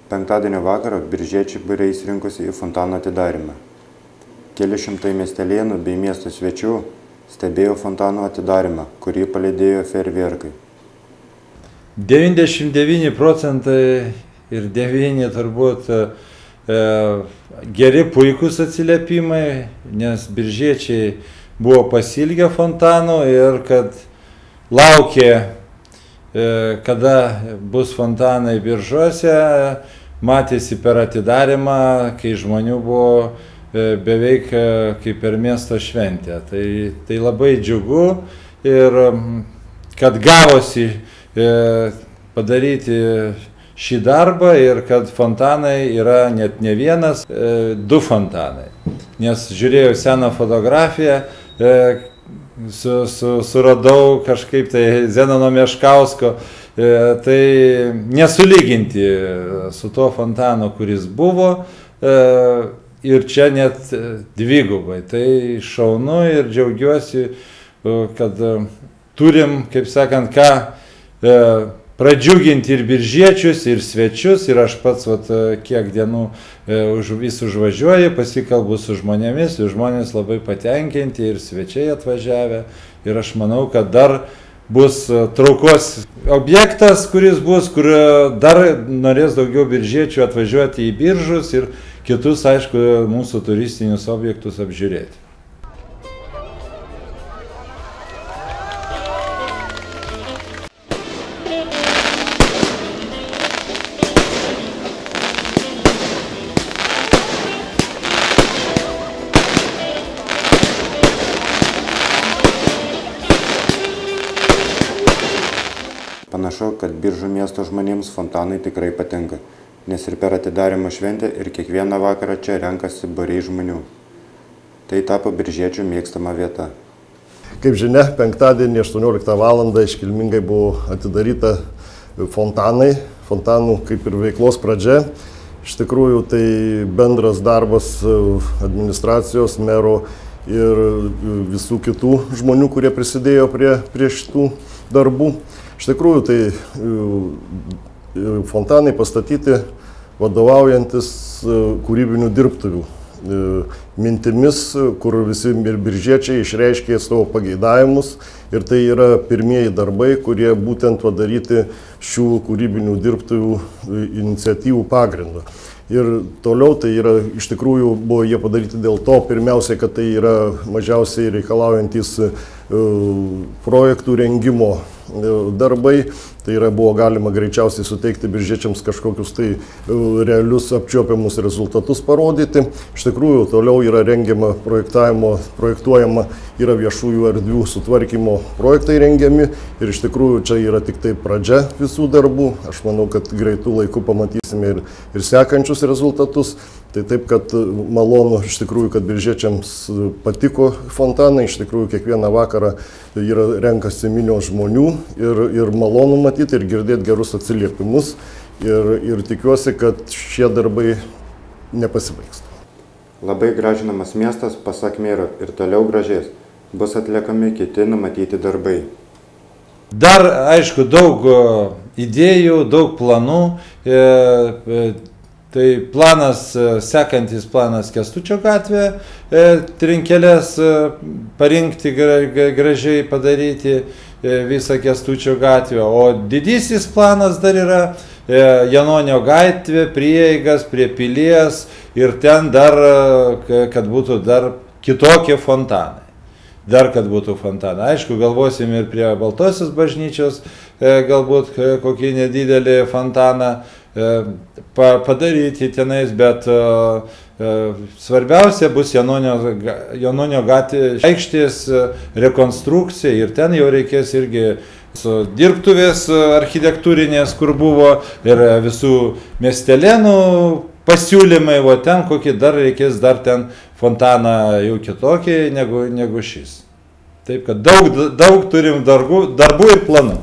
Penktadienio vakarą biržiečiai būriais rinkosi į fontano atidarymą. Keli šimtai miestelėnų bei miesto svečių stebėjo fontano atidarymą, kurį palydėjo fejerverkai. 99% ir 9 turbūt geri puikūs atsiliepimai, nes biržiečiai buvo pasilgę fontano ir kad laukė, kada bus fontanai Biržuose, matėsi per atidarymą, kai žmonių buvo beveik kaip per miesto šventę. Tai labai džiugu ir kad gavosi padaryti šį darbą ir kad fontanai yra net ne vienas, 2 fontanai. Nes žiūrėjau seną fotografiją, suradau kažkaip tai Zenono Meškausko, tai nesulyginti su tuo fontanu, kuris buvo, ir čia net dvigubai. Tai šaunu ir džiaugiuosi, kad turim, kaip sakant, ką pradžiuginti ir biržiečius, ir svečius, ir aš pats kiek dienų vis užvažiuoju, pasikalbu su žmonėmis, ir žmonės labai patenkinti, ir svečiai atvažiavę, ir aš manau, kad dar bus traukos objektas, kuris bus, kur dar norės daugiau biržiečių atvažiuoti į Biržus ir kitus, aišku, mūsų turistinius objektus apžiūrėti. Panašu, kad Biržų miesto žmonėms fontanai tikrai patinka, nes ir per atidarymo šventę ir kiekvieną vakarą čia renkasi būriai žmonių. Tai tapo biržiečių mėgstama vieta. Kaip žinia, penktadienį 18 val. Iškilmingai buvo atidaryta fontanų kaip ir veiklos pradžia. Iš tikrųjų, tai bendras darbas administracijos, mero ir visų kitų žmonių, kurie prisidėjo prie šitų darbų. Iš tikrųjų, tai fontanai pastatyti vadovaujantis kūrybinių dirbtuvių mintimis, kur visi ir biržiečiai išreiškė savo pageidavimus, ir tai yra pirmieji darbai, kurie būtent padaryti šių kūrybinių dirbtuvių iniciatyvų pagrindu. Ir toliau tai yra, iš tikrųjų, buvo jie padaryti dėl to, pirmiausiai, kad tai yra mažiausiai reikalaujantis projektų rengimo darbai, tai yra buvo galima greičiausiai suteikti biržiečiams kažkokius tai realius apčiuopiamus rezultatus parodyti. Iš tikrųjų, toliau yra rengiama projektuojama yra viešųjų erdvių sutvarkymo projektai rengiami, ir iš tikrųjų čia yra tik tai pradžia visų darbų. Aš manau, kad greitų laikų pamatysime ir sekančius rezultatus. Tai taip, kad malonu iš tikrųjų, kad biržiečiams patiko fontanai, iš tikrųjų kiekvieną vakarą renkasi minios žmonių ir malonu matyti ir girdėti gerus atsiliepimus, ir tikiuosi, kad šie darbai nepasibaigs. Labai gražinamas miestas, pasak mero, ir toliau gražės, bus atliekami kiti numatyti darbai. Dar, aišku, daug idėjų, daug planų. Tai planas, sekantis planas Kęstučio gatvė, trinkelės parinkti, gražiai padaryti visą Kęstučio gatvę, o didysis planas dar yra Janonio gatvė, prieigas prie pilies, ir ten dar, kad būtų dar kitokie fontanai. Aišku, galvosim ir prie Baltosios bažnyčios, galbūt kokį nedidelį fontaną padaryti tenais, bet svarbiausia bus Janonio gatvės aikštės rekonstrukcija, ir ten jau reikės irgi su dirbtuvės architektūrinės, kur buvo, ir visų miestelėnų pasiūlymai, o ten kokį dar reikės dar ten fontaną jau kitokį negu šis. Taip kad daug turim darbų ir planų.